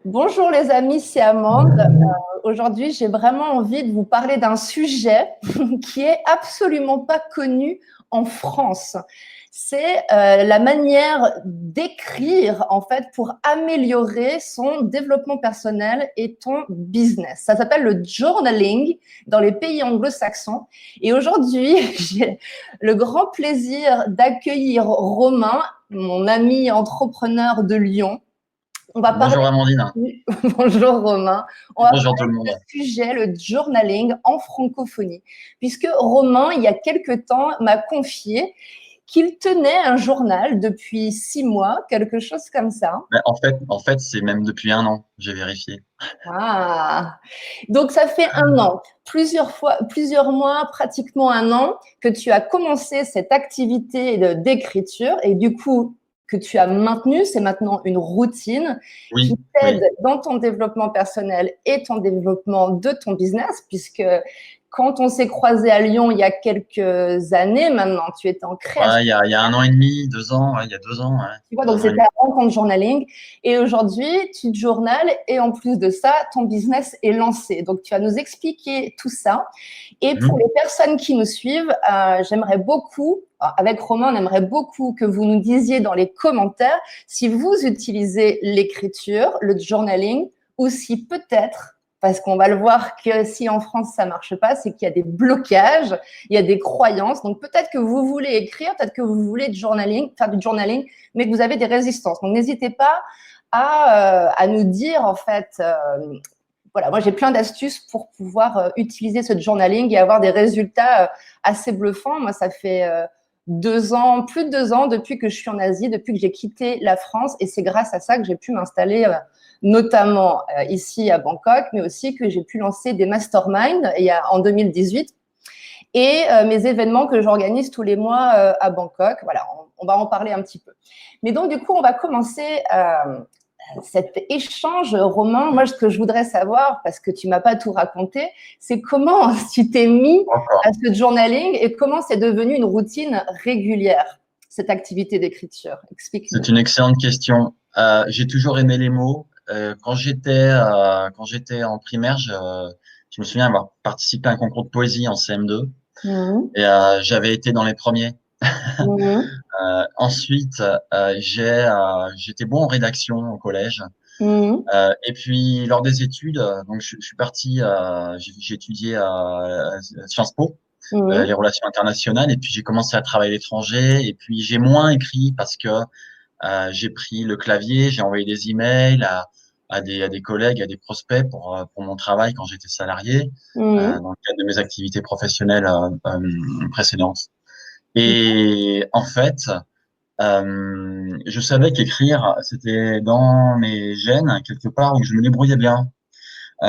Bonjour les amis, c'est Amande. Aujourd'hui, j'ai vraiment envie de vous parler d'un sujet qui est absolument pas connu en France. C'est la manière d'écrire en fait pour améliorer son développement personnel et ton business. Ça s'appelle le journaling dans les pays anglo-saxons. Et aujourd'hui, j'ai le grand plaisir d'accueillir Romain, mon ami entrepreneur de Lyon. On va parler. Bonjour Amandine, Bonjour Romain. On va bonjour tout parler le de monde. ce sujet, le journaling en francophonie. Puisque Romain, il y a quelque temps, m'a confié qu'il tenait un journal depuis 6 mois, quelque chose comme ça. Mais en fait, c'est même depuis un an, j'ai vérifié. Ah, donc ça fait un an, plusieurs mois, pratiquement un an, que tu as commencé cette activité d'écriture et du coup que tu as maintenu, c'est maintenant une routine qui Oui, t'aide oui. dans ton développement personnel et ton développement de ton business, puisque quand on s'est croisé à Lyon il y a quelques années maintenant, tu étais en création. Ouais, il y a un an et demi, 2 ans, ouais, il y a 2 ans, ouais. Tu vois, Il y a donc un an et c'était demi. avant ton journaling. Et aujourd'hui, tu te journales et en plus de ça, ton business est lancé. Donc, tu vas nous expliquer tout ça. Et pour Mhm. les personnes qui nous suivent, j'aimerais beaucoup, avec Romain, on aimerait beaucoup que vous nous disiez dans les commentaires si vous utilisez l'écriture, le journaling, ou si peut-être, parce qu'on va le voir que si en France ça marche pas, c'est qu'il y a des blocages, il y a des croyances. Donc peut-être que vous voulez écrire, peut-être que vous voulez faire du journaling, mais que vous avez des résistances. Donc n'hésitez pas à nous dire en fait. Voilà, moi j'ai plein d'astuces pour pouvoir utiliser ce journaling et avoir des résultats assez bluffants. Moi, ça fait 2 ans, plus de 2 ans depuis que je suis en Asie, depuis que j'ai quitté la France, et c'est grâce à ça que j'ai pu m'installer notamment ici à Bangkok, mais aussi que j'ai pu lancer des masterminds en 2018 et mes événements que j'organise tous les mois à Bangkok. Voilà, on va en parler un petit peu. Mais donc, du coup, on va commencer cet échange, Romain. Moi, ce que je voudrais savoir, parce que tu m'as pas tout raconté, c'est comment tu t'es mis Encore. à ce journaling et comment c'est devenu une routine régulière, cette activité d'écriture. Explique-nous. C'est une excellente question. J'ai toujours aimé les mots. Quand j'étais en primaire, je me souviens avoir participé à un concours de poésie en CM2 Mmh. et j'avais été dans les premiers. Mmh. Ensuite, j'étais bon en rédaction au collège. Mmh. Et puis, lors des études, donc je suis parti, j'ai étudié à Sciences Po, les Mmh. relations internationales, et puis j'ai commencé à travailler à l'étranger, et puis j'ai moins écrit parce que j'ai pris le clavier, j'ai envoyé des emails à des collègues, à des prospects pour mon travail quand j'étais salarié, Mmh. dans le cadre de mes activités professionnelles précédentes. Et en fait, je savais qu'écrire, c'était dans mes gènes, quelque part, où je me débrouillais bien,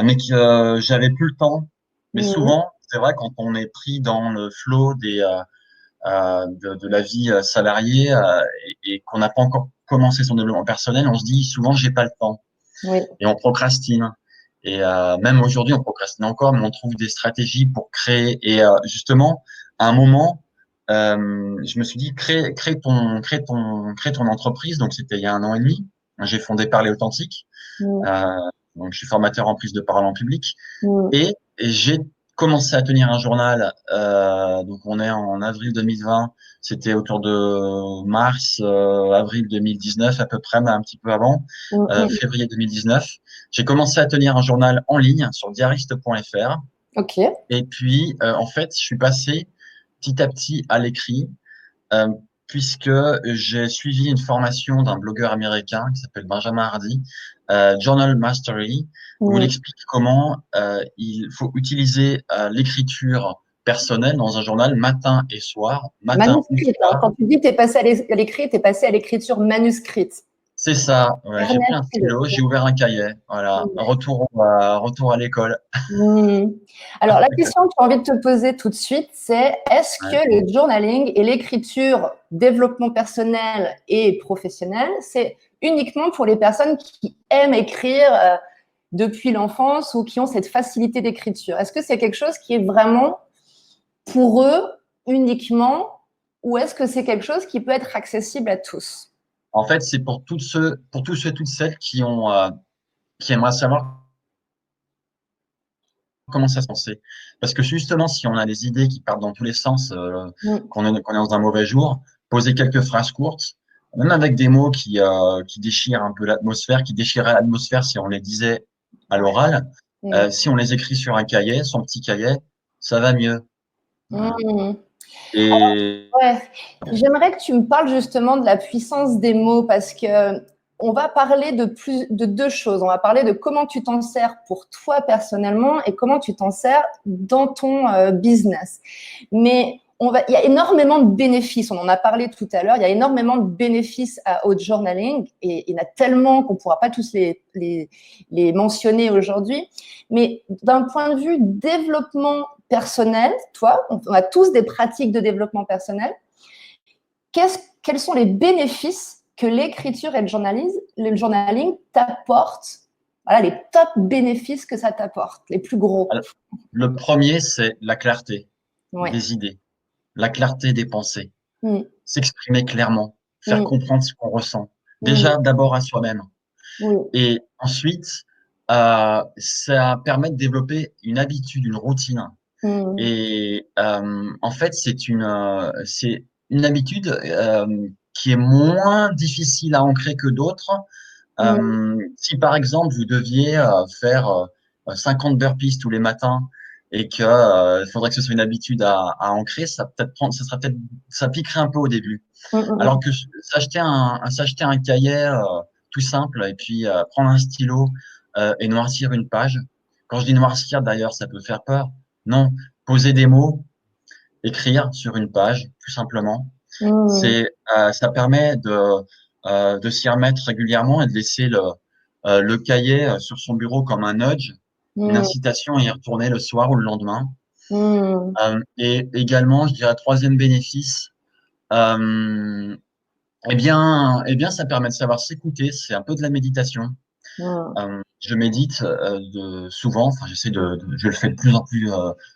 mais que j'avais plus le temps. Mais Mmh. souvent, c'est vrai, quand on est pris dans le flot de la vie salariée et qu'on n'a pas encore commencé son développement personnel, on se dit souvent, j'ai pas le temps. Oui. Et on procrastine. Et même aujourd'hui, on procrastine encore, mais on trouve des stratégies pour créer. Et justement, à un moment, je me suis dit, crée ton entreprise. Donc, c'était il y a un an et demi. J'ai fondé Parler Authentique. Mmh. Euh, donc, je suis formateur en prise de parole en public. Mmh. Et j'ai commencé à tenir un journal. Donc, on est en avril 2020. C'était autour de mars, avril 2019 à peu près, mais un petit peu avant, Mmh. février 2019. J'ai commencé à tenir un journal en ligne sur diariste.fr. Ok. Et puis, en fait, je suis passé petit à petit à l'écrit, euh, puisque j'ai suivi une formation d'un blogueur américain qui s'appelle Benjamin Hardy, Journal Mastery, où il Mmh. explique comment il faut utiliser l'écriture personnelle dans un journal matin et soir, matin ou Manuscrite, hein. soir. Quand tu dis que tu es passé à l'écrit, tu es passé à l'écriture manuscrite. C'est ça. Ouais, j'ai pris Carnet un stylo. stylo, j'ai ouvert un cahier. Voilà, retour à l'école. Mmh. Alors, la question que j'ai envie de te poser tout de suite, c'est est-ce que Ouais. le journaling et l'écriture, développement personnel et professionnel, c'est uniquement pour les personnes qui aiment écrire depuis l'enfance ou qui ont cette facilité d'écriture? Est-ce que c'est quelque chose qui est vraiment pour eux uniquement ou est-ce que c'est quelque chose qui peut être accessible à tous? En fait, c'est pour tous ceux et toutes celles qui ont qui aimerait savoir comment ça se passait. Parce que justement, si on a des idées qui partent dans tous les sens, Mm. qu'on est dans un mauvais jour, poser quelques phrases courtes, même avec des mots qui déchirent un peu l'atmosphère, qui déchiraient l'atmosphère si on les disait à Ouais. l'oral, Mm. si on les écrit sur un cahier, son petit cahier, ça va mieux. Voilà. Mm. Et Ouais, j'aimerais que tu me parles justement de la puissance des mots parce que on va parler de deux choses. On va parler de comment tu t'en sers pour toi personnellement et comment tu t'en sers dans ton business. Mais il y a énormément de bénéfices. On en a parlé tout à l'heure. Il y a énormément de bénéfices au journaling et il y en a tellement qu'on ne pourra pas tous les mentionner aujourd'hui. Mais d'un point de vue développement personnel, toi, on a tous des pratiques de développement personnel. Quels sont les bénéfices que l'écriture et le journaling t'apportent? Voilà, les top bénéfices que ça t'apporte, les plus gros. alors, le premier, c'est la clarté Ouais. des idées, la clarté des pensées, Mm, s'exprimer clairement, faire mm, comprendre ce qu'on ressent. mm, Déjà, d'abord à soi-même. oui. Et ensuite, ça permet de développer une habitude, une routine. Mm, Et en fait, c'est une habitude qui est moins difficile à ancrer que d'autres. mm, Si par exemple vous deviez faire 50 burpees tous les matins et que il faudrait que ce soit une habitude à ancrer, ça sera peut-être, ça piquerait un peu au début. mm, mm, Alors que s'acheter un cahier tout simple et puis prendre un stylo et noircir une page. Quand je dis noircir, d'ailleurs, ça peut faire peur. Non, poser des mots, écrire sur une page, tout simplement. mm, Ça permet de s'y remettre régulièrement et de laisser le cahier sur son bureau comme un nudge, une mm, incitation à y retourner le soir ou le lendemain. mm, Et également, je dirais, troisième bénéfice, euh, ça permet de savoir s'écouter. C'est un peu de la méditation. mm, Je médite souvent. Enfin, je le fais de plus en plus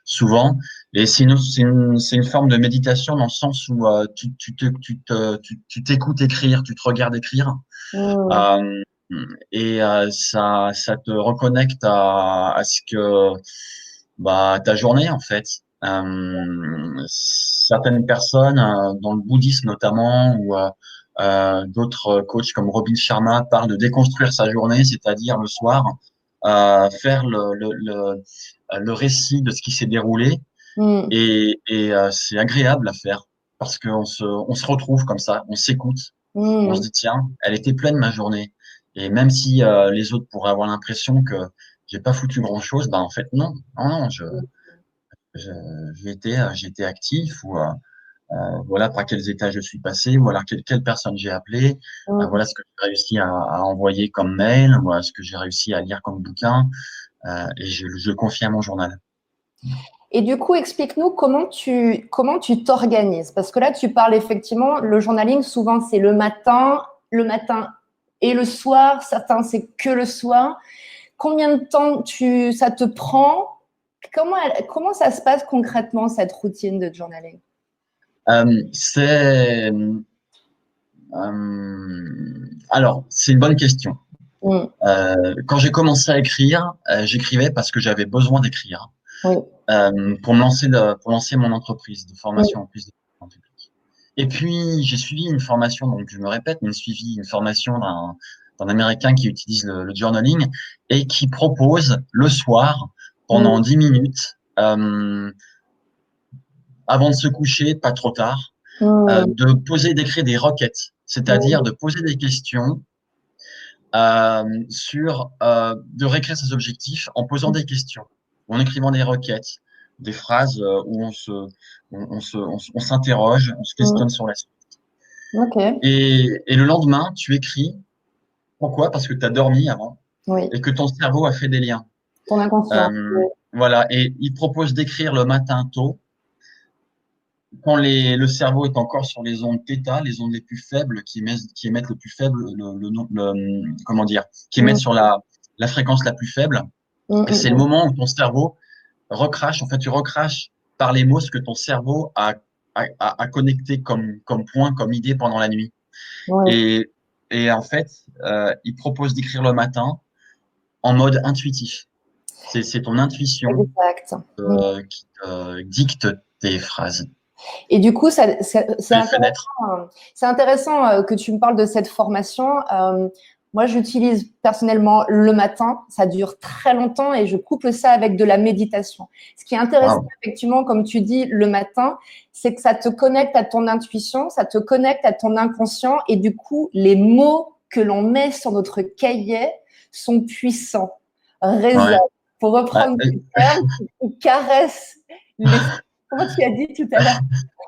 souvent. Et c'est une forme de méditation dans le sens où tu t'écoutes écrire, tu te regardes écrire. mm, Euh, ça te reconnecte à ce que ta journée en fait. Certaines personnes, dans le bouddhisme notamment, ou d'autres coachs comme Robin Sharma parlent de déconstruire sa journée, c'est-à-dire le soir, faire le récit de ce qui s'est déroulé. mm, Et c'est agréable à faire parce on se retrouve comme ça, on s'écoute, on se mm. dit, tiens, elle était pleine ma journée. Et même si les autres pourraient avoir l'impression que j'ai pas foutu grand-chose, en fait, non, non, non, je- j'ai été actif ou voilà par quels états je suis passé, voilà quelle personne j'ai appelé, Mm. voilà ce que j'ai réussi à envoyer comme mail, voilà ce que j'ai réussi à lire comme bouquin, et je confie à mon journal. Et du coup, explique-nous comment tu t'organises. Parce que là, tu parles effectivement, le journaling, souvent, c'est le matin et le soir. Certains, c'est que le soir. Combien de temps ça te prend? Comment ça se passe concrètement, cette routine de journaling? C'est alors c'est une bonne question. Mm. Quand j'ai commencé à écrire, j'écrivais parce que j'avais besoin d'écrire Oui. pour lancer mon entreprise de Mm. formation en plus de en public. Et puis j'ai suivi une formation, donc je me répète, mais j'ai suivi une formation d'un Américain qui utilise le journaling et qui propose le soir pendant Mm. 10 minutes, avant de se coucher, pas trop tard, Mm. d'écrire des requêtes, c'est-à-dire Mm. de poser des questions de réécrire ses objectifs en posant des questions, en écrivant des requêtes, des phrases où on s'interroge, on se questionne Mm. sur la suite. Ok. Et le lendemain, tu écris. Pourquoi? Parce que tu as dormi avant Oui. et que ton cerveau a fait des liens. Ton inconscient. Voilà. Et il propose d'écrire le matin tôt, quand le cerveau est encore sur les ondes θ, les ondes les plus faibles, qui émettent le plus faible, comment dire, qui émettent Mm. sur la fréquence la plus faible. Mm. Et c'est le Mm. moment où ton cerveau recrache, en fait, tu recraches par les mots ce que ton cerveau a connecté comme point, comme idée pendant la nuit. Oui. Et, et en fait, il propose d'écrire le matin en mode intuitif. C'est ton intuition Exact. qui te dicte tes phrases. Et du coup, c'est Les fenêtres. intéressant que tu me parles de cette formation. Moi, j'utilise personnellement le matin. Ça dure très longtemps et je couple ça avec de la méditation. Ce qui est intéressant, Wow. effectivement, comme tu dis, le matin, c'est que ça te connecte à ton intuition, ça te connecte à ton inconscient et du coup, les mots que l'on met sur notre cahier sont puissants. Résonne. Ouais. Pour Ouais. reprendre le terme, ils caressent les… Comment tu as dit tout à l'heure?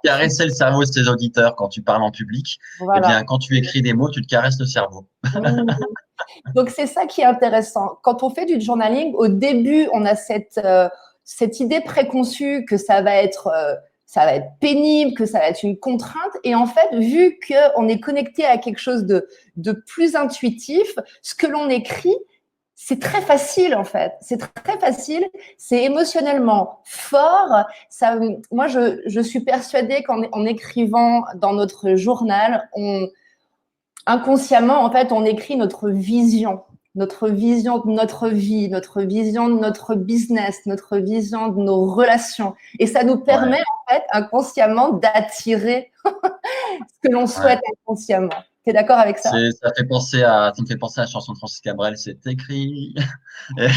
Caresser le cerveau de tes auditeurs quand tu parles en public. Eh Voilà. bien, quand tu écris des mots, tu te caresses le cerveau. Mmh. Donc, c'est ça qui est intéressant. Quand on fait du journaling, au début, on a cette idée préconçue que ça va être pénible, que ça va être une contrainte. Et en fait, vu qu'on est connecté à quelque chose de plus intuitif, ce que l'on écrit, c'est très facile en fait. C'est très facile. C'est émotionnellement fort. Ça, moi, je suis persuadée qu'en écrivant dans notre journal, inconsciemment, en fait, on écrit notre vision de notre vie, notre vision de notre business, notre vision de nos relations. Et ça nous Ouais, permet, en fait, inconsciemment, d'attirer ce que l'on ouais. souhaite inconsciemment. Tu es d'accord avec ça? Ça me fait penser à la chanson de Francis Cabrel, c'est écrit. Et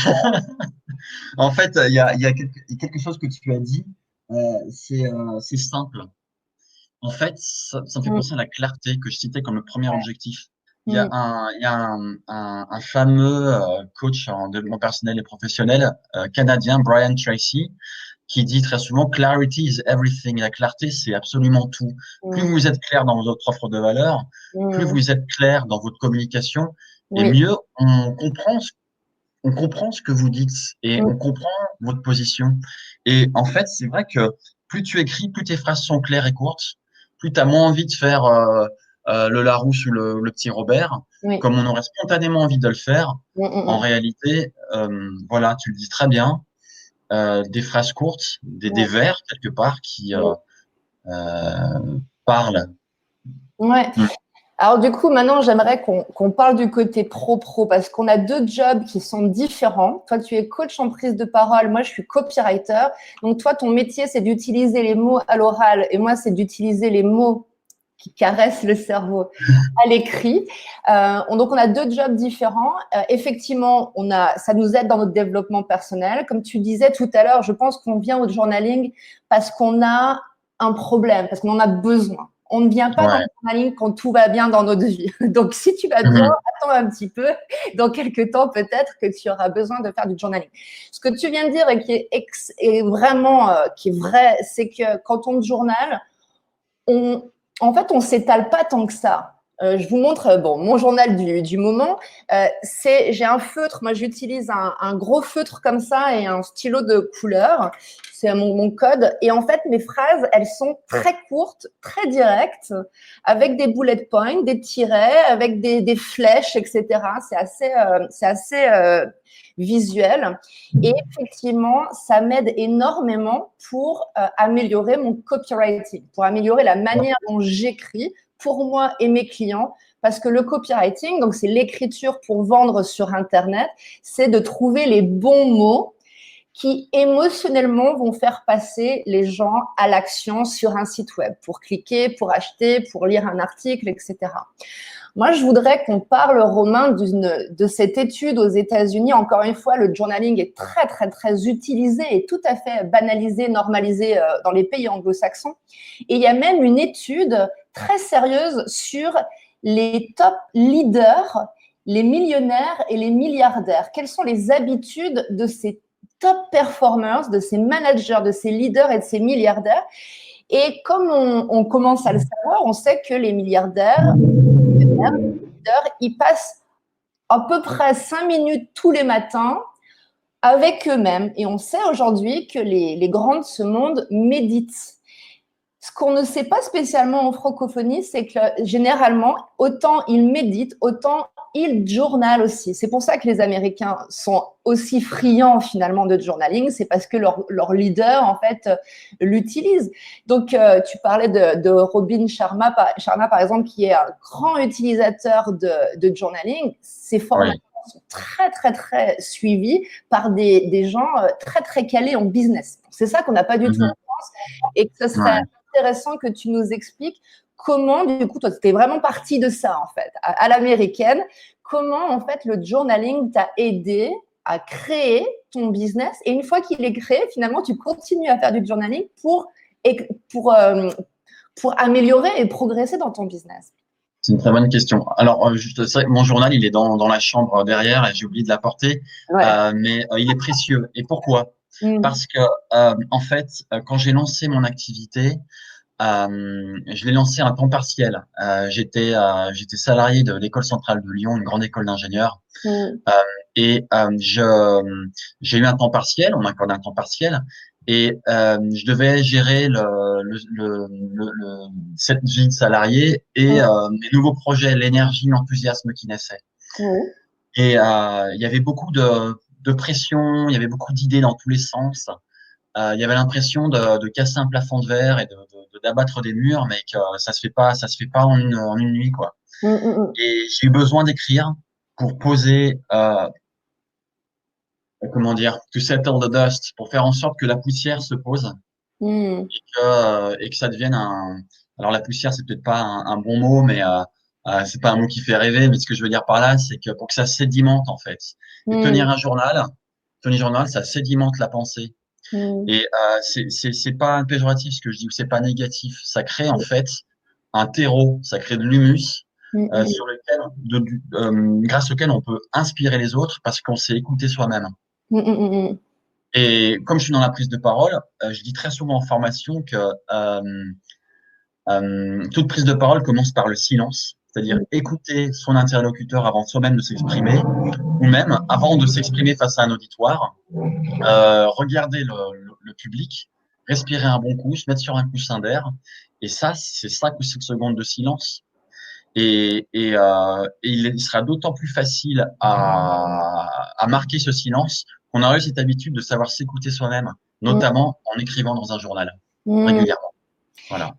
en fait, il y a quelque chose que tu as dit, c'est simple. En fait, ça me fait Mm, penser à la clarté que je citais comme le premier objectif. mm, Il y a un fameux coach en développement personnel et professionnel canadien, Brian Tracy, qui dit très souvent clarity is everything. La clarté, c'est absolument tout. Plus mm, vous êtes clair dans votre offre de valeur, plus mm. vous êtes clair dans votre communication, et Oui. mieux on comprend ce que vous dites et Mm, on comprend votre position. Et en fait, c'est vrai que plus tu écris, plus tes phrases sont claires et courtes, plus tu as moins envie de faire le Larousse ou le petit Robert, oui. comme on aurait spontanément envie de le faire. Mm, mm, En mm. réalité, voilà, tu le dis très bien, des phrases courtes, des Ouais. vers quelque part qui Mm. parlent. Ouais. Mm. Alors du coup, maintenant, j'aimerais qu'on parle du côté pro-pro parce qu'on a deux jobs qui sont différents. Toi, tu es coach en prise de parole, moi, je suis copywriter. Donc toi, ton métier, c'est d'utiliser les mots à l'oral et moi, c'est d'utiliser les mots qui caressent le cerveau à l'écrit. Donc, on a deux jobs différents. Effectivement, ça nous aide dans notre développement personnel. Comme tu disais tout à l'heure, je pense qu'on vient au journaling parce qu'on a un problème, parce qu'on en a besoin. On ne vient pas dans Ouais. le journaling quand tout va bien dans notre vie. Donc, si tu vas bien, Mhm. attends un petit peu. Dans quelques temps, peut-être que tu auras besoin de faire du journaling. Ce que tu viens de dire et est vraiment qui est vrai, c'est que quand on journal, on, en fait, on s'étale pas tant que ça. Je vous montre mon journal du moment. J'ai un feutre. Moi, j'utilise un gros feutre comme ça et un stylo de couleur. C'est mon code. Et en fait, mes phrases, elles sont très courtes, très directes, avec des bullet points, des tirets, avec des flèches, etc. C'est assez visuel. Et effectivement, ça m'aide énormément pour améliorer mon copywriting, pour améliorer la manière dont j'écris pour moi et mes clients. Parce que le copywriting, donc c'est l'écriture pour vendre sur Internet, c'est de trouver les bons mots qui émotionnellement vont faire passer les gens à l'action sur un site web pour cliquer, pour acheter, pour lire un article, etc. Moi, je voudrais qu'on parle, Romain, de cette étude aux États-Unis. Encore une fois, le journaling est très, très, très utilisé et tout à fait banalisé, normalisé dans les pays anglo-saxons. Et il y a même une étude très sérieuse sur les top leaders, les millionnaires et les milliardaires. Quelles sont les habitudes de ces top performers, de ces managers, de ces leaders et de ces milliardaires? Et comme on commence à le savoir, on sait que les milliardaires, ils passent à peu près 5 minutes tous les matins avec eux-mêmes. Et on sait aujourd'hui que les grands de ce monde méditent. Ce qu'on ne sait pas spécialement en francophonie, c'est que généralement, autant ils méditent, autant ils journalent aussi. C'est pour ça que les Américains sont aussi friands finalement de journaling, c'est parce que leur leader, en fait, l'utilise. Donc, tu parlais de Robin Sharma, par exemple, qui est un grand utilisateur de journaling. C'est Oui. formateur. sont très, très, très suivis par des gens très, très calés en business. C'est ça qu'on n'a pas du tout en France et que ça serait Ouais. intéressant que tu nous expliques comment, du coup, toi, tu es vraiment partie de ça, en fait, à l'américaine. Comment, en fait, le journaling t'a aidé à créer ton business et une fois qu'il est créé, finalement, tu continues à faire du journaling pour améliorer et progresser dans ton business. C'est une très bonne question. Alors, juste, c'est vrai que mon journal, il est dans la chambre derrière et j'ai oublié de l'apporter, Ouais. mais il est précieux. Et pourquoi? Mm. Parce que, en fait, quand j'ai lancé mon activité, je l'ai lancé à un temps partiel. J'étais salarié de l'École centrale de Lyon, une grande école d'ingénieurs. Mm. Euh, et j'ai eu un temps partiel, on m'accorde un temps partiel, et je devais gérer cette vie de salarié et Mm. mes nouveaux projets, l'énergie, l'enthousiasme qui naissaient. Mm. Et il y avait beaucoup de pression, il y avait beaucoup d'idées dans tous les sens. Il y avait l'impression de casser un plafond de verre et d'abattre des murs, mais que ça se fait pas en une nuit, quoi. Mm. Et j'ai eu besoin d'écrire pour poser comment dire, to settle the dust, pour faire en sorte que la poussière se pose Mm. et que ça devienne alors la poussière, c'est peut-être pas un bon mot, mais c'est pas un mot qui fait rêver, mais ce que je veux dire par là, c'est que pour que ça sédimente, en fait. Et Mm. tenir un journal, ça sédimente la pensée. Mm. Et c'est pas péjoratif ce que je dis, ou c'est pas négatif. Ça crée, en fait, un terreau, ça crée de l'humus, Mm. Mm. sur lequel, grâce auquel on peut inspirer les autres parce qu'on s'est écouté soi-même. Mm. Mm. Et comme je suis dans la prise de parole, je dis très souvent en formation que toute prise de parole commence par le silence, c'est-à-dire Mm. écouter son interlocuteur avant soi-même de s'exprimer, ou même avant de s'exprimer face à un auditoire, regarder le public, respirer un bon coup, se mettre sur un coussin d'air, et ça, c'est 5 ou 6 secondes de silence. Et il sera d'autant plus facile à marquer ce silence qu'on aura eu cette habitude de savoir s'écouter soi-même, Mm. notamment en écrivant dans un journal Mm. régulièrement. Voilà.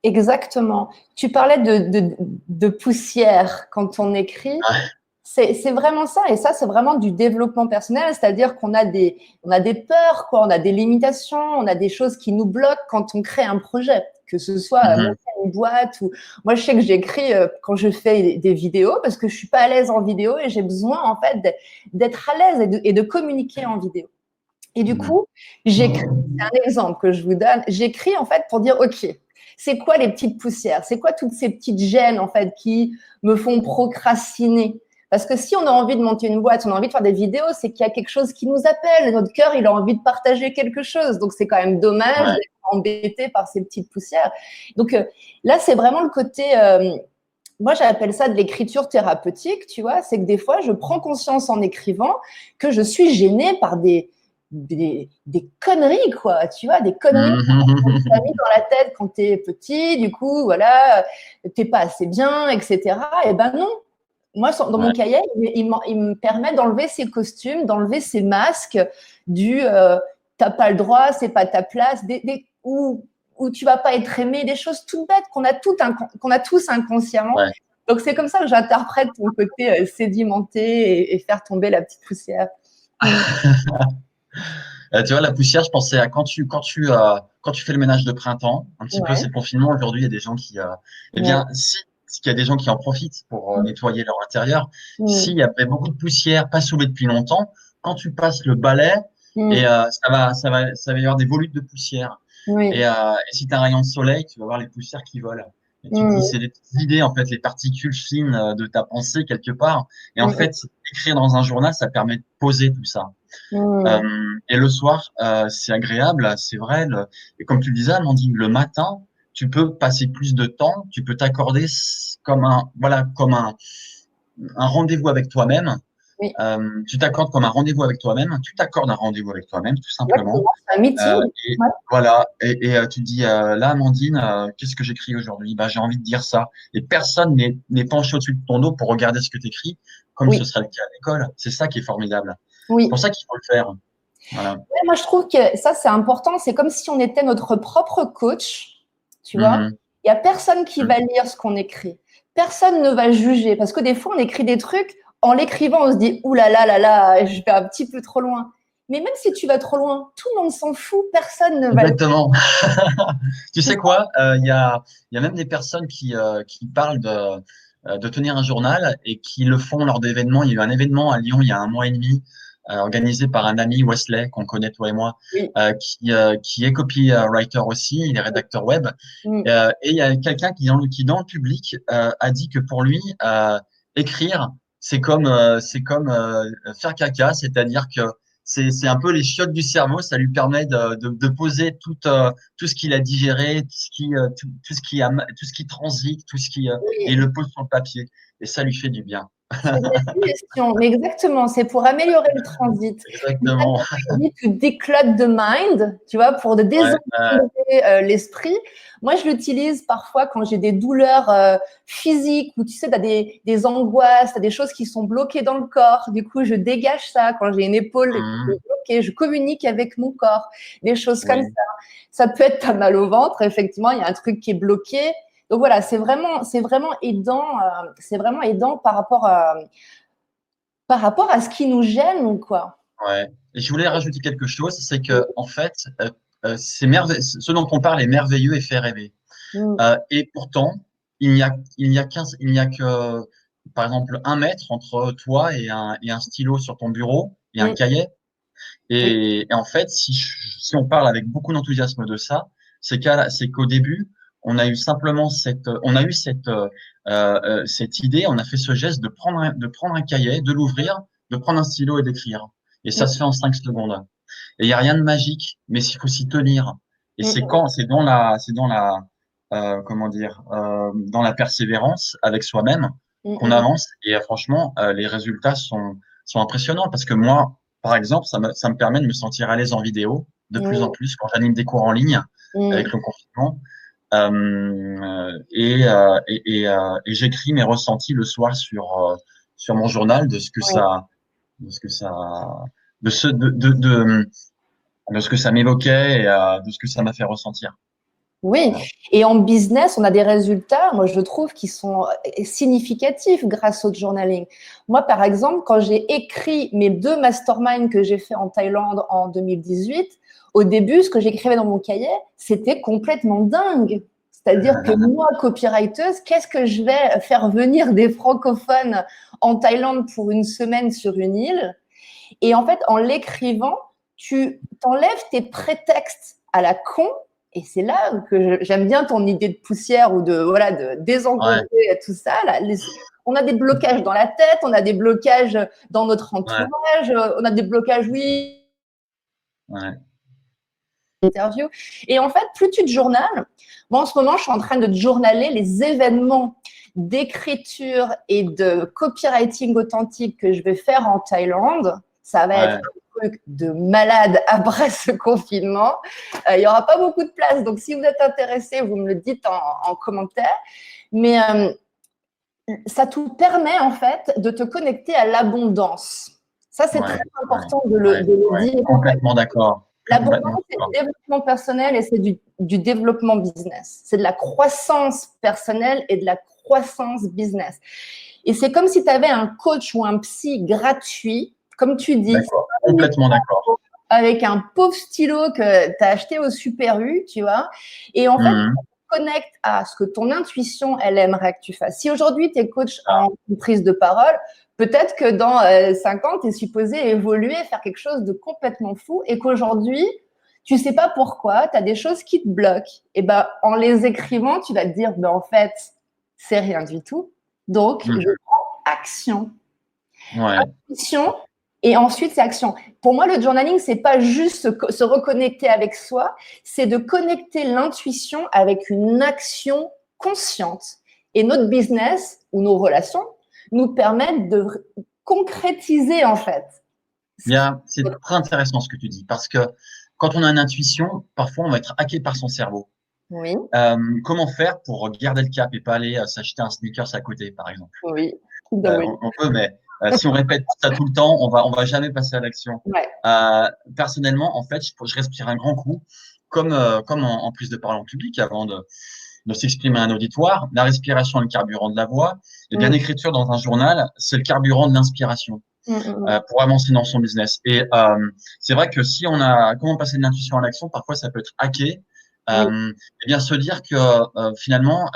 Exactement. Tu parlais de poussière quand on écrit. Ouais. C'est vraiment ça. Et ça, c'est vraiment du développement personnel. C'est-à-dire qu'on a on a des peurs, quoi. On a des limitations, on a des choses qui nous bloquent quand on crée un projet. Que ce soit Mhm. monter une boîte ou… Moi, je sais que j'écris quand je fais des vidéos parce que je suis pas à l'aise en vidéo et j'ai besoin, en fait, d'être à l'aise et de communiquer en vidéo. Et du Mhm. coup, j'écris, c'est un exemple que je vous donne, j'écris en fait pour dire, OK, c'est quoi les petites poussières? C'est quoi toutes ces petites gênes en fait qui me font procrastiner? Parce que si on a envie de monter une boîte, on a envie de faire des vidéos, c'est qu'il y a quelque chose qui nous appelle. Notre cœur, il a envie de partager quelque chose. Donc, c'est quand même dommage Ouais. d'être embêté par ces petites poussières. Donc, là, c'est vraiment le côté… moi, j'appelle ça de l'écriture thérapeutique, tu vois. C'est que des fois, je prends conscience en écrivant que je suis gênée par des conneries, quoi, tu vois, des conneries qu'on t'a mis Mhm. dans la tête quand t'es petit, du coup, voilà, t'es pas assez bien, etc. Et ben non. Moi, dans mon Ouais. cahier, il me permet d'enlever ces costumes, d'enlever ces masques du t'as pas le droit, c'est pas ta place, où tu vas pas être aimé, des choses toutes bêtes qu'on a tous inconsciemment. Ouais. Donc, c'est comme ça que j'interprète ton côté sédimenté et faire tomber la petite poussière. Mm. Tu vois, la poussière, je pensais à quand tu fais le ménage de printemps, un petit peu, c'est Ouais. le confinement. Aujourd'hui, il y a des gens qui, eh Ouais. bien, s'il y a des gens qui en profitent pour nettoyer leur intérieur, Mm. s'il y avait beaucoup de poussière pas sauvée depuis longtemps, quand tu passes le balai, et Mm. ça va y avoir des volutes de poussière. Oui. Et si tu as un rayon de soleil, tu vas voir les poussières qui volent. Et tu te dis, Mm. c'est des petites idées, en fait, les particules fines de ta pensée quelque part. Et en Mm. fait, écrire dans un journal, ça permet de poser tout ça. Mm. Et le soir, c'est agréable, c'est vrai. Et comme tu le disais, Amandine, le matin, tu peux passer plus de temps, tu peux t'accorder comme un rendez-vous avec toi-même. Oui. Tu t'accordes comme un rendez-vous avec toi-même, tu t'accordes un rendez-vous avec toi-même, tout simplement. Exactement. C'est un meeting. Et Ouais. voilà. Et tu te dis, là, Amandine, qu'est-ce que j'écris aujourd'hui? Bah, j'ai envie de dire ça. Et personne n'est penché au-dessus de ton dos pour regarder ce que tu écris, comme ce Oui. serait le cas à l'école. C'est ça qui est formidable. C'est pour Oui. ça qu'il faut le faire. Voilà. Ouais, moi, je trouve que ça, c'est important. C'est comme si on était notre propre coach, tu vois. Mhm. Il n'y a personne qui Mhm. va lire ce qu'on écrit. Personne ne va juger. Parce que des fois, on écrit des trucs, En l'écrivant, on se dit, ouh là là, je vais un petit peu trop loin. Mais même si tu vas trop loin, tout le monde s'en fout, personne ne va le Exactement. Tu sais quoi? Il y a même des personnes qui parlent de tenir un journal et qui le font lors d'événements. Il y a eu un événement à Lyon il y a un mois et demi, organisé par un ami Wesley, qu'on connaît toi et moi, Oui. qui est copywriter aussi, il est rédacteur web. Mm. Et il y a quelqu'un qui dans le public a dit que pour lui, écrire, c'est comme faire caca, c'est-à-dire que c'est un peu les chiottes du cerveau, ça lui permet de poser tout ce qu'il a digéré, tout ce qui transite, et Oui, le pose sur le papier. Et ça lui fait du bien. c'est de la digestion, mais exactement, c'est pour améliorer le transit. Exactement. Dit to declutter the mind, tu vois, pour Ouais, désencombrer l'esprit. Moi, je l'utilise parfois quand j'ai des douleurs physiques ou tu sais, tu as des angoisses, tu as des choses qui sont bloquées dans le corps. Du coup, je dégage ça. Quand j'ai une épaule qui est bloquée, je communique avec mon corps. Des choses comme ça. oui. Ça peut être pas mal au ventre, effectivement, il y a un truc qui est bloqué. Donc voilà, c'est vraiment aidant par rapport à ce qui nous gêne ou quoi. Ouais. Et je voulais rajouter quelque chose, c'est que en fait, ce dont on parle est merveilleux et fait rêver. Mm. Et pourtant, il n'y a que, par exemple, 1 mètre entre toi et un stylo sur ton bureau et un Mm. cahier. Oui. Et en fait, si on parle avec beaucoup d'enthousiasme de ça, c'est qu'au début, on a eu cette idée, on a fait ce geste de prendre un cahier, de l'ouvrir, de prendre un stylo et d'écrire. Et ça se fait en 5 secondes. Et il n'y a rien de magique, mais il faut s'y tenir. Et Mm. comment dire, dans la persévérance avec soi-même Mm. qu'on Mm. avance. Et franchement, les résultats sont impressionnants parce que moi, par exemple, ça me permet de me sentir à l'aise en vidéo de plus en Mm. plus quand j'anime des cours en ligne Mm. avec le confinement. Et j'écris mes ressentis le soir sur mon journal Ouais. de ce que ça, de ce, de ce que ça m'évoquait et de ce que ça m'a fait ressentir. Oui, Voilà. et en business, on a des résultats, moi je trouve, qui sont significatifs grâce au journaling. Moi, par exemple, quand j'ai écrit mes 2 masterminds que j'ai fait en Thaïlande en 2018, au début, ce que j'écrivais dans mon cahier, c'était complètement dingue. C'est-à-dire que moi, copywriteuse, qu'est-ce que je vais faire venir des francophones en Thaïlande pour une semaine sur une île? Et en fait, en l'écrivant, tu t'enlèves tes prétextes à la con. Et c'est là que j'aime bien ton idée de poussière ou de Ouais, désencombrer tout ça. Là. On a des blocages dans la tête, on a des blocages dans notre ouais, entourage, on a des blocages, oui, ouais, interview. Et en fait, plus tu te journales, moi en ce moment, je suis en train de journaler les événements d'écriture et de copywriting authentique que je vais faire en Thaïlande. Ça va être ouais. un truc de malade après ce confinement. Il n'y aura pas beaucoup de place, donc si vous êtes intéressé, vous me le dites en commentaire. Mais ça te permet en fait de te connecter à l'abondance. Ça, c'est très Ouais, ouais, important ouais, de le ouais. dire. Complètement d'accord. Complètement L'abondance, c'est d'accord. du développement personnel et c'est du développement business. C'est de la croissance personnelle et de la croissance business. Et c'est comme si tu avais un coach ou un psy gratuit, comme tu dis, D'accord. Complètement d'accord. avec un pauvre stylo que tu as acheté au Super U, tu vois. Et en fait, Mhm. connecte à ce que ton intuition, elle aimerait que tu fasses. Si aujourd'hui, tu es coach Ah, en prise de parole, peut-être que dans 5 ans, tu es supposé évoluer, faire quelque chose de complètement fou et qu'aujourd'hui, tu sais pas pourquoi, tu as des choses qui te bloquent. Et ben, en les écrivant, tu vas te dire, ben, en fait, c'est rien du tout. Donc, je mhm. prends action. Ouais, Intuition, et ensuite, c'est action. Pour moi, le journaling, c'est pas juste se reconnecter avec soi, c'est de connecter l'intuition avec une action consciente. Et notre business ou nos relations nous permettent de concrétiser, en fait. c'est très intéressant ce que tu dis parce que quand on a une intuition, parfois on va être hacké par son cerveau. Oui, Comment faire pour garder le cap et pas aller s'acheter un sneakers à côté, par exemple? oui. Oui. On peut, mais si on répète ça tout le temps, on va jamais passer à l'action. Ouais. Personnellement, en fait, je respire un grand coup, comme en prise de parole en public de s'exprimer à un auditoire. La respiration est le carburant de la voix. Et bien, l'écriture dans un journal, c'est le carburant de l'inspiration pour avancer dans son business. Et c'est vrai que si on a comment passer de l'intuition à l'action, parfois ça peut être hacké. Et bien se dire que finalement,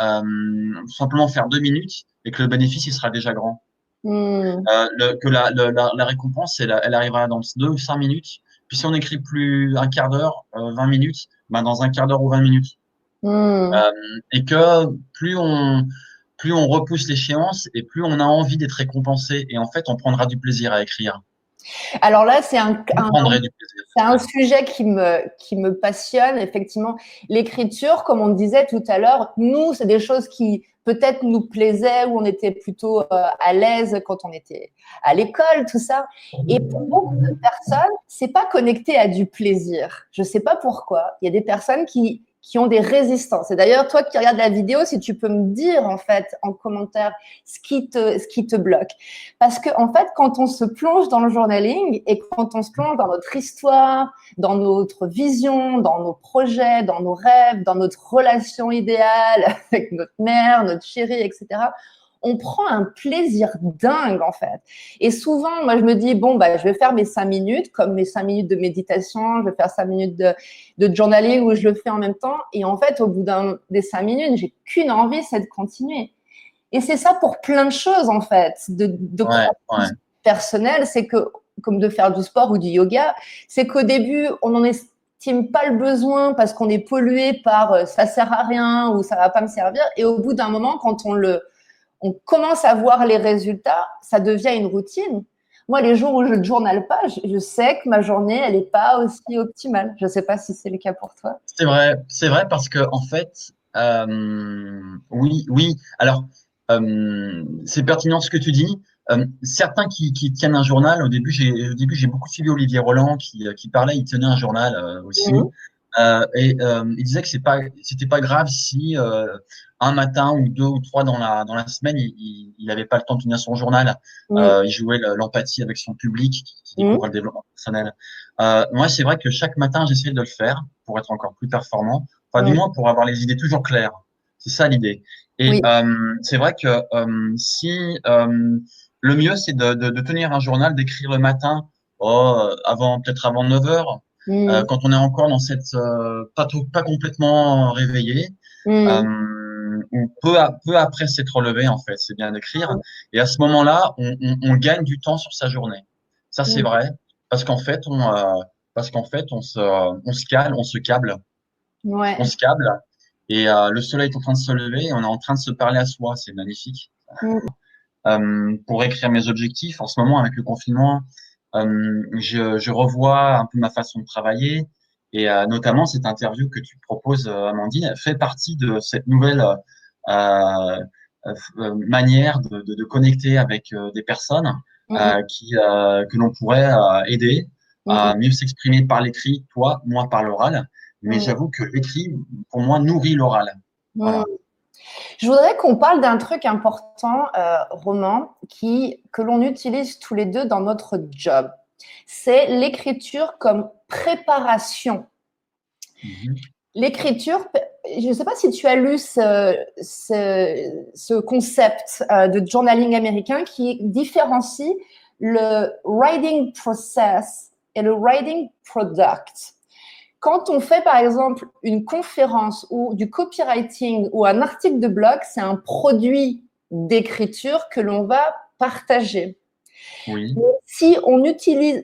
simplement faire 2 minutes et que le bénéfice il sera déjà grand. Que la récompense, elle arrivera dans 2 ou 5 minutes. Puis si on écrit plus un quart d'heure, 20 minutes, ben dans un quart d'heure ou 20 minutes. Et que plus on repousse l'échéance et plus on a envie d'être récompensé. Et en fait, on prendra du plaisir à écrire. Alors là, c'est un sujet qui me passionne, effectivement. L'écriture, comme on disait tout à l'heure, nous, c'est des choses qui peut-être nous plaisaient, où on était plutôt à l'aise quand on était à l'école, tout ça. Et pour beaucoup de personnes, c'est pas connecté à du plaisir. Je sais pas pourquoi. Il y a des personnes qui ont des résistances. Et d'ailleurs, toi qui regardes la vidéo, si tu peux me dire, en fait, en commentaire, ce qui te bloque. Parce que, en fait, quand on se plonge dans le journaling et quand on se plonge dans notre histoire, dans notre vision, dans nos projets, dans nos rêves, dans notre relation idéale avec notre mère, notre chérie, etc., on prend un plaisir dingue, en fait. Et souvent, moi, je me dis, bon, bah, je vais faire mes 5 minutes, comme mes 5 minutes de méditation, je vais faire 5 minutes de journaling où je le fais en même temps. Et en fait, au bout des 5 minutes, j'ai qu'une envie, c'est de continuer. Et c'est ça pour plein de choses, en fait, de croissance personnelle. C'est que, comme de faire du sport ou du yoga, c'est qu'au début, on n'en estime pas le besoin parce qu'on est pollué par ça sert à rien ou ça va pas me servir. Et au bout d'un moment, quand on commence à voir les résultats, ça devient une routine. Moi, les jours où je ne journale pas, je sais que ma journée, elle n'est pas aussi optimale. Je ne sais pas si c'est le cas pour toi. C'est vrai parce que en fait, oui, oui. Alors, c'est pertinent ce que tu dis. Certains qui tiennent un journal, au début, j'ai beaucoup suivi Olivier Roland qui parlait, il tenait un journal aussi. Il disait que c'était pas grave si un matin ou deux ou trois dans la semaine, il avait pas le temps de tenir son journal. Il jouait l'empathie avec son public qui découvre le développement personnel. Moi, c'est vrai que chaque matin, j'essaie de le faire pour être encore plus performant. Enfin, du moins pour avoir les idées toujours claires. C'est ça l'idée. Et c'est vrai que si le mieux, c'est de tenir un journal, d'écrire le matin, peut-être avant 9 heures, quand on est encore dans cette pas complètement réveillé, ou peu après s'être relevé, en fait, c'est bien d'écrire. Et à ce moment-là, on gagne du temps sur sa journée. Ça, c'est vrai, parce qu'en fait, on se cale, on se câble, on se câble, et le soleil est en train de se lever, et on est en train de se parler à soi. C'est magnifique. Pour écrire mes objectifs, en ce moment, avec le confinement, je revois un peu ma façon de travailler et notamment cette interview que tu proposes, Amandine, fait partie de cette nouvelle manière de connecter avec des personnes que l'on pourrait aider à mieux s'exprimer par l'écrit, toi, moi par l'oral. Mais j'avoue que l'écrit, pour moi, nourrit l'oral. Voilà. Je voudrais qu'on parle d'un truc important, Roman, que l'on utilise tous les deux dans notre job. C'est l'écriture comme préparation. L'écriture, je ne sais pas si tu as lu ce concept de journaling américain qui différencie le writing process et le writing product. Quand on fait, par exemple, une conférence ou du copywriting ou un article de blog, c'est un produit d'écriture que l'on va partager. Oui. Mais si on utilise…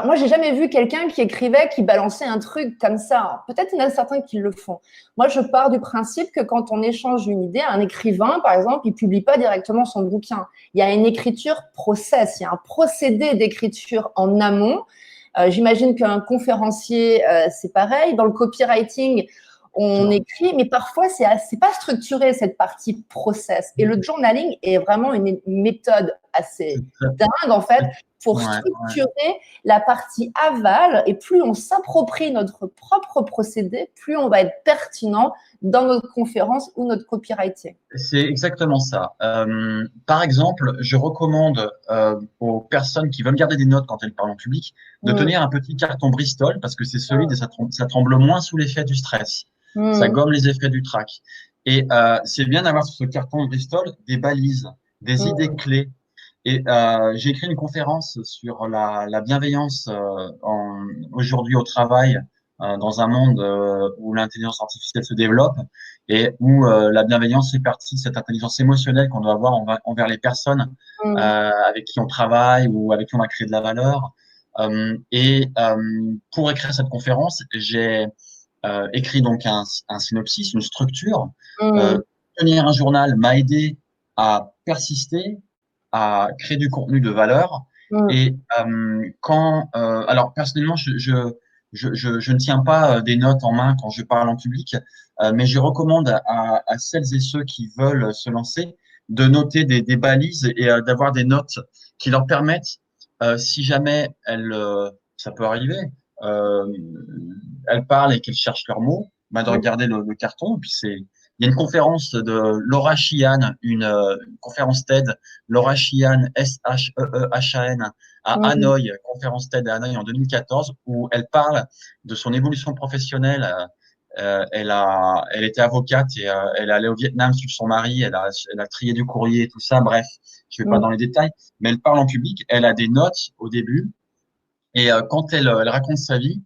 moi, j'ai jamais vu quelqu'un qui écrivait, qui balançait un truc comme ça. Peut-être qu'il y en a certains qui le font. Moi, je pars du principe que quand on échange une idée, un écrivain, par exemple, il publie pas directement son bouquin. Il y a une écriture process, il y a un procédé d'écriture en amont. J'imagine qu'un conférencier, c'est pareil. Dans le copywriting, on écrit, mais parfois, c'est pas structuré, cette partie process. Et le journaling est vraiment une méthode assez dingue, en fait, pour structurer la partie aval. Et plus on s'approprie notre propre procédé, plus on va être pertinent dans notre conférence ou notre copywriting. C'est exactement ça. Par exemple, je recommande aux personnes qui veulent garder des notes quand elles parlent en public de tenir un petit carton Bristol parce que c'est solide et ça tremble moins sous l'effet du stress. Ça gomme les effets du trac. Et c'est bien d'avoir sur ce carton de Bristol des balises, des idées Mm, clés. Et j'ai écrit une conférence sur la bienveillance aujourd'hui au travail, dans un monde où l'intelligence artificielle se développe et où la bienveillance fait partie de cette intelligence émotionnelle qu'on doit avoir envers les personnes mm, avec qui on travaille ou avec qui on va créer de la valeur. Et pour écrire cette conférence, j'ai écrit donc un synopsis, une structure. Euh, mm, tenir un journal m'a aidé à persister, à créer du contenu de valeur. mm, Et alors personnellement, je ne tiens pas des notes en main quand je parle en public, mais je recommande à celles et ceux qui veulent se lancer de noter des balises et d'avoir des notes qui leur permettent, si jamais ça peut arriver, euh, elles parlent et qu'elles cherchent leurs mots, bah, de mm, regarder le carton. Et puis il y a une conférence de Laura Sheehan, une conférence TED, Laura Sheehan, Sheehan, à mm, Hanoï, conférence TED à Hanoï en 2014, où elle parle de son évolution professionnelle. Elle était avocate et elle est allée au Vietnam suivre son mari. Elle a trié du courrier et tout ça. Bref, je vais pas mm. dans les détails, mais elle parle en public. Elle a des notes au début et quand elle raconte sa vie,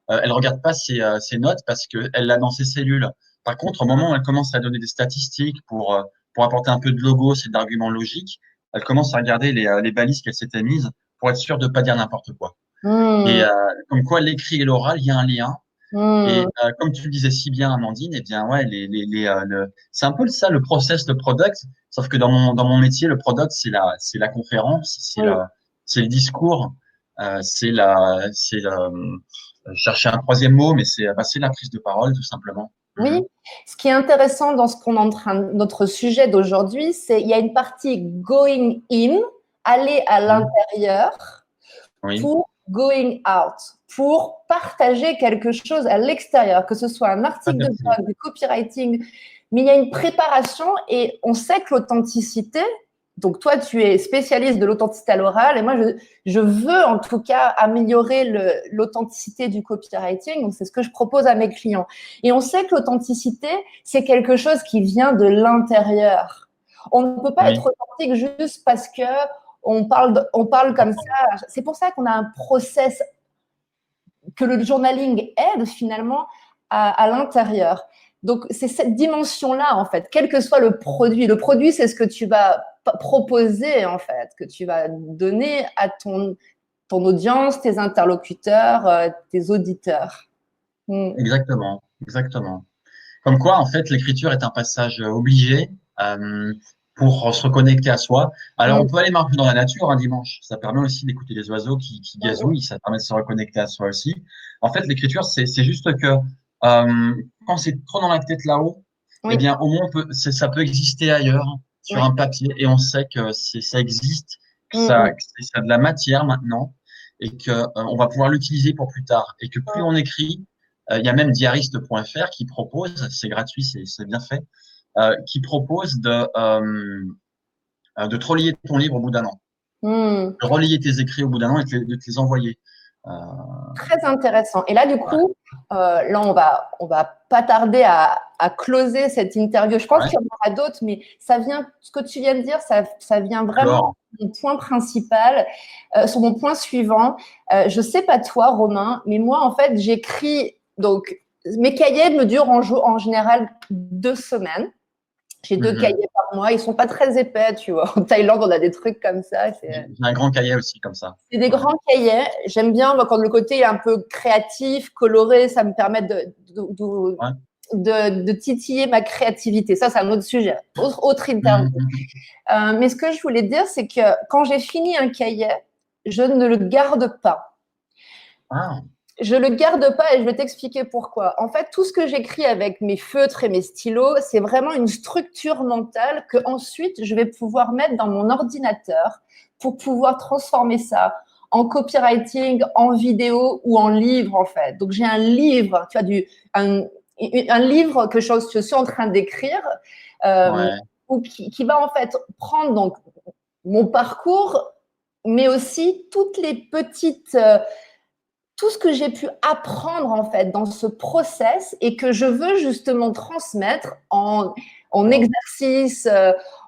elle regarde pas ses notes parce que elle l'a dans ses cellules. Par contre, au moment où elle commence à donner des statistiques pour apporter un peu de logos et d'arguments logiques, elle commence à regarder les balises qu'elle s'était mises pour être sûre de pas dire n'importe quoi. Et Mm, comme quoi l'écrit et l'oral, il y a un lien. Et mm, comme tu le disais si bien, Amandine, eh bien ouais, c'est un peu ça le process, le product. Sauf que dans mon métier, le product, c'est la conférence, oui, c'est le discours, c'est chercher un troisième mot, mais c'est la prise de parole, tout simplement. oui. Mhm. Ce qui est intéressant dans ce qu'on est en train, notre sujet d'aujourd'hui, c'est il y a une partie going in, aller à Mhm. l'intérieur, Oui, pour going out, pour partager quelque chose à l'extérieur, que ce soit un tout article à de fait. blog, du copywriting, mais il y a une préparation et on sait que l'authenticité, donc toi tu es spécialiste de l'authenticité à l'oral et moi je veux en tout cas améliorer l'authenticité du copywriting, donc c'est ce que je propose à mes clients. Et on sait que l'authenticité, c'est quelque chose qui vient de l'intérieur. On ne peut pas être Oui, authentique juste parce que on parle comme ça. C'est pour ça qu'on a un process que le journaling aide finalement à l'intérieur. Donc, c'est cette dimension-là, en fait, quel que soit le produit. Le produit, c'est ce que tu vas proposer, en fait, que tu vas donner à ton audience, tes interlocuteurs, tes auditeurs. Mm. exactement, exactement. Comme quoi, en fait, l'écriture est un passage obligé pour se reconnecter à soi. Alors, on Mm. peut aller marcher dans la nature un dimanche. Ça permet aussi d'écouter les oiseaux qui Mm. gazouillent. Ça permet de se reconnecter à soi aussi. En fait, l'écriture, c'est juste que quand c'est trop dans la tête là-haut, eh Oui, bien, au moins, ça peut exister ailleurs, sur oui. un papier, et on sait que ça existe, Mm, que ça a de la matière maintenant, et que on va pouvoir l'utiliser pour plus tard. Et que plus mm. on écrit, il y a même diariste.fr qui propose, c'est gratuit, c'est bien fait, qui propose de te relier ton livre au bout d'un an, Mm. de relier tes écrits au bout d'un an et de te les envoyer. Euh, Très intéressant. Et là, du ouais, coup, là, on va pas tarder à closer cette interview. Je pense ouais, qu'il y en aura d'autres, mais ça vient, ce que tu viens de dire, ça vient vraiment alors, mon point principal, sur mon point suivant. Je sais pas toi, Romain, mais moi, en fait, j'écris, donc, mes cahiers me durent en général 2 semaines. J'ai 2 cahiers par mois. Ils sont pas très épais, tu vois. En Thaïlande, on a des trucs comme ça. j'ai un grand cahier aussi comme ça. C'est des Ouais, grands cahiers. J'aime bien moi, quand le côté est un peu créatif, coloré, ça me permet ouais. de titiller ma créativité. Ça, c'est un autre sujet, autre interview. Mhm. Mais ce que je voulais dire, c'est que quand j'ai fini un cahier, je ne le garde pas. Ah, Je le garde pas et je vais t'expliquer pourquoi. En fait, tout ce que j'écris avec mes feutres et mes stylos, c'est vraiment une structure mentale que ensuite je vais pouvoir mettre dans mon ordinateur pour pouvoir transformer ça en copywriting, en vidéo ou en livre en fait. Donc j'ai un livre, tu vois, un livre que je suis en train d'écrire euh, ouais, ou qui va en fait prendre donc mon parcours, mais aussi toutes les petites tout ce que j'ai pu apprendre en fait dans ce process et que je veux justement transmettre en exercice,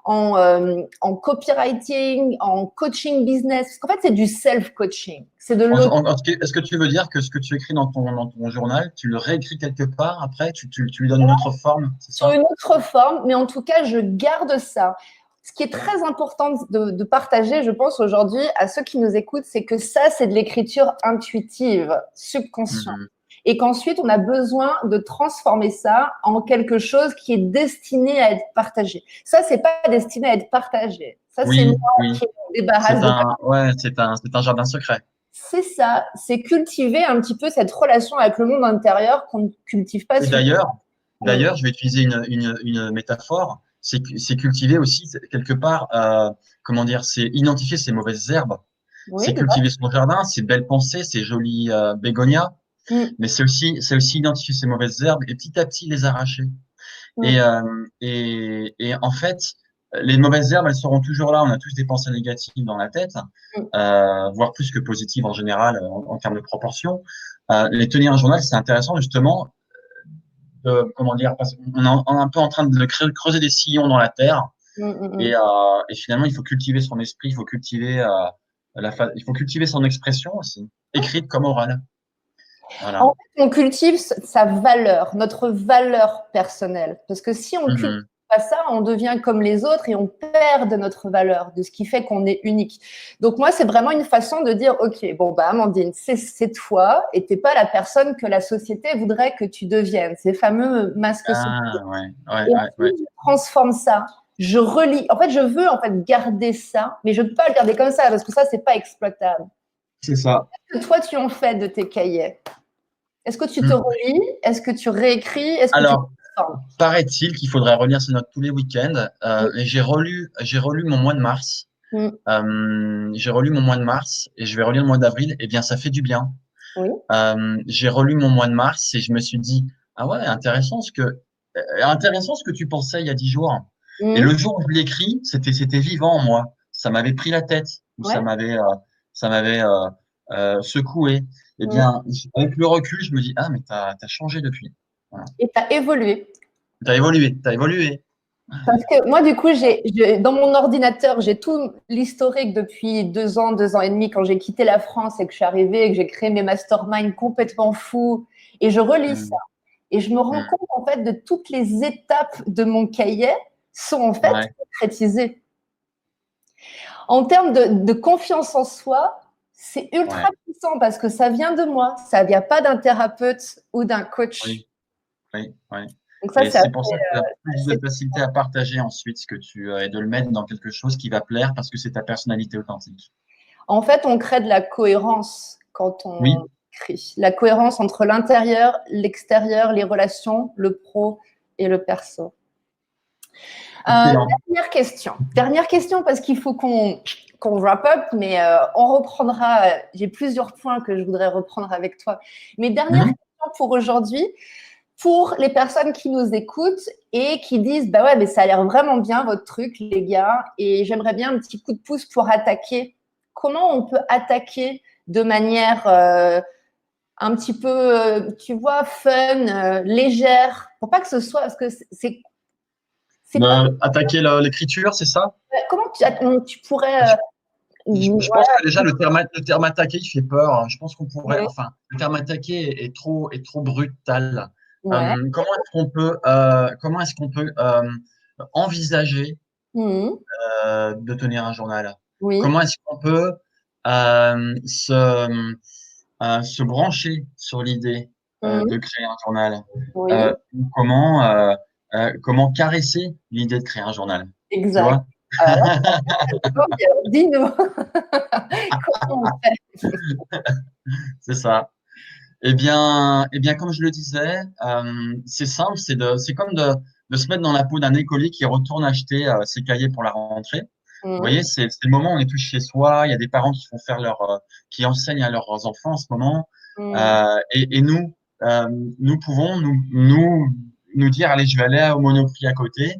en copywriting, en coaching business. Parce qu'en fait, c'est du self-coaching. C'est de l'auto. Est-ce que tu veux dire que ce que tu écris dans ton journal, tu le réécris quelque part après, tu lui donnes une autre forme, c'est Sur ça? une autre forme, mais en tout cas, je garde ça. Ce qui est très important de partager, je pense, aujourd'hui, à ceux qui nous écoutent, c'est que ça, c'est de l'écriture intuitive, subconsciente. Mhm. Et qu'ensuite, on a besoin de transformer ça en quelque chose qui est destiné à être partagé. Ça, c'est pas destiné à être partagé. Ça, c'est moi Oui, oui. qui me débarrasse de ça. Ouais, c'est un jardin secret. C'est ça, c'est cultiver un petit peu cette relation avec le monde intérieur qu'on ne cultive pas Et suffisamment. d'ailleurs, je vais utiliser une métaphore. C'est cultiver aussi quelque part, comment dire, c'est identifier ses mauvaises herbes. Oui, C'est cultiver son jardin, ses belles pensées, ses jolies bégonias. mm, Mais c'est aussi identifier ses mauvaises herbes et petit à petit les arracher. mm, Et en fait, les mauvaises herbes, elles seront toujours là. On a tous des pensées négatives dans la tête, mm. voire plus que positives en général en termes de proportion. Les tenir un journal, c'est intéressant justement comment dire, parce qu'on est un peu en train de creuser des sillons dans la terre Mm, mm, et, mm. finalement, il faut cultiver son esprit, il faut cultiver son expression aussi, écrite comme orale. En Voilà. fait, on cultive sa valeur, notre valeur personnelle. Parce que si on ne cultive Mhm. pas ça, on devient comme les autres et on perd de notre valeur, de ce qui fait qu'on est unique. Donc moi, c'est vraiment une façon de dire, OK, bon, bah, Amandine, c'est toi et t'es pas la personne que la société voudrait que tu deviennes. Ces fameux masques sociaux. Ah, ouais, ouais, Et ouais, ouais. ensuite, je transforme ça. Je relis. En fait, je veux en fait garder ça, mais je ne peux pas le garder comme ça parce que ça, c'est pas exploitable. C'est ça. Qu'est-ce que toi, tu en fais de tes cahiers? Est-ce que tu te Hmm. relis? Est-ce que tu réécris? Est-ce que tu Alors, transformes? paraît-il qu'il faudrait relire ces notes tous les week-ends. Oui. Et j'ai relu mon mois de mars. Mm. J'ai relu mon mois de mars et je vais relire le mois d'avril. Eh bien, ça fait du bien. Oui. J'ai relu mon mois de mars et je me suis dit, ah ouais, intéressant ce que tu pensais il y a 10 jours. Et Mm. le jour où je l'écris, c'était vivant en moi. Ça m'avait pris la tête ou Ouais. ça m'avait secoué. Eh Mm. bien, avec le recul, je me dis, ah, mais t'as changé depuis. Voilà. Et tu as évolué. T'as évolué. Parce que moi, du coup, dans mon ordinateur, j'ai tout l'historique depuis 2 ans et demi, quand j'ai quitté la France et que je suis arrivée et que j'ai créé mes masterminds complètement fous. Et je relis ça. Hmm, Et je me rends hmm. compte, en fait, de toutes les étapes de mon cahier sont, en fait, Ouais, concrétisées. En termes de confiance en soi, c'est ultra ouais, puissant parce que ça vient de moi. Ça vient pas d'un thérapeute ou d'un coach. oui, oui, oui. Donc ça, Et c'est c'est pour ça que tu as plus de assez. facilité à partager ensuite ce que et de le mettre dans quelque chose qui va plaire parce que c'est ta personnalité authentique. En fait, on crée de la cohérence quand on Oui, écrit. La cohérence entre l'intérieur, l'extérieur, les relations, le pro et le perso. excellent. Dernière question. Dernière question parce qu'il faut qu'on wrap up, mais on reprendra. J'ai plusieurs points que je voudrais reprendre avec toi. Mais dernière Mhm. question pour aujourd'hui, pour les personnes qui nous écoutent et qui disent, bah ouais, mais ça a l'air vraiment bien votre truc, les gars, et j'aimerais bien un petit coup de pouce pour attaquer. Comment on peut attaquer de manière un petit peu, tu vois, fun, légère, pour pas que ce soit, parce que c'est pas. Attaquer l'écriture, c'est ça? Comment tu pourrais. Je, je Ouais, pense que déjà le terme attaquer, il fait peur, hein. Je pense qu'on pourrait, ouais, enfin, le terme attaquer est trop brutal. ouais. Comment est-ce qu'on peut envisager Mhm. de tenir un journal? Oui. Comment est-ce qu'on peut euh, se, se brancher sur l'idée Mhm. de créer un journal? Oui, Ou comment caresser l'idée de créer un journal? Tu exact. vois? Alors là, dis-nous, comment on fait? C'est ça. Eh bien, comme je le disais, c'est simple, c'est comme de se mettre dans la peau d'un écolier qui retourne acheter ses cahiers pour la rentrée. Vous Mhm. voyez, c'est le moment où on est tous chez soi. Il y a des parents qui font faire qui enseignent à leurs enfants en ce moment. Mhm. Et nous, euh, nous pouvons nous dire, allez, je vais aller au Monoprix à côté.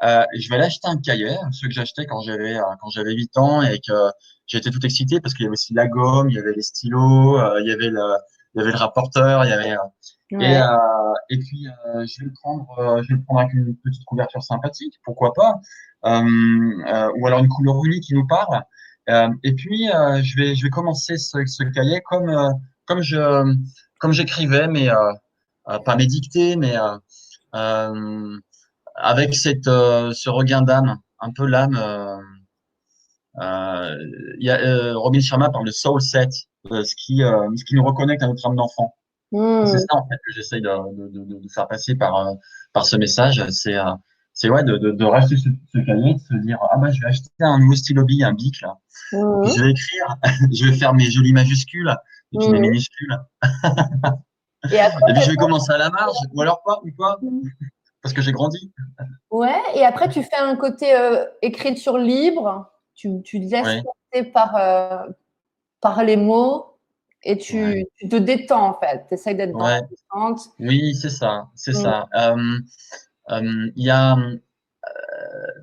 Je vais aller acheter un cahier, ce que j'achetais quand j'avais 8 ans j'étais tout excité parce qu'il y avait aussi la gomme, il y avait les stylos, il y avait le rapporteur, il y avait et Ouais. euh, et puis je vais le prendre avec une petite couverture sympathique, pourquoi pas, ou alors une couleur unique qui nous parle. Et puis je vais commencer ce cahier comme je comme j'écrivais, mais pas mes dictées, mais euh, avec ce regain d'âme, un peu l'âme. Euh, Robin Sharma parle de soul set, ce qui nous reconnecte à notre âme d'enfant. C'est Hmm. ça en fait que j'essaye de faire passer par ce message. C'est ouais de racheter ce cahier, de se dire ah bah je vais acheter un nouveau stylo bille, un bic là, et puis Hmm. je vais écrire, je vais faire mes jolies majuscules et puis mes Hmm. minuscules, Et après, et puis je vais commencer à la marge ou alors pas ou pas parce que j'ai grandi. ouais, et après, tu fais un côté écriture libre, tu te laisses Ouais, porter par les mots et ouais, tu te détends en fait. Tu essayes d'être dans ouais. la détente. Oui, c'est ça, c'est Mm. ça. Il y a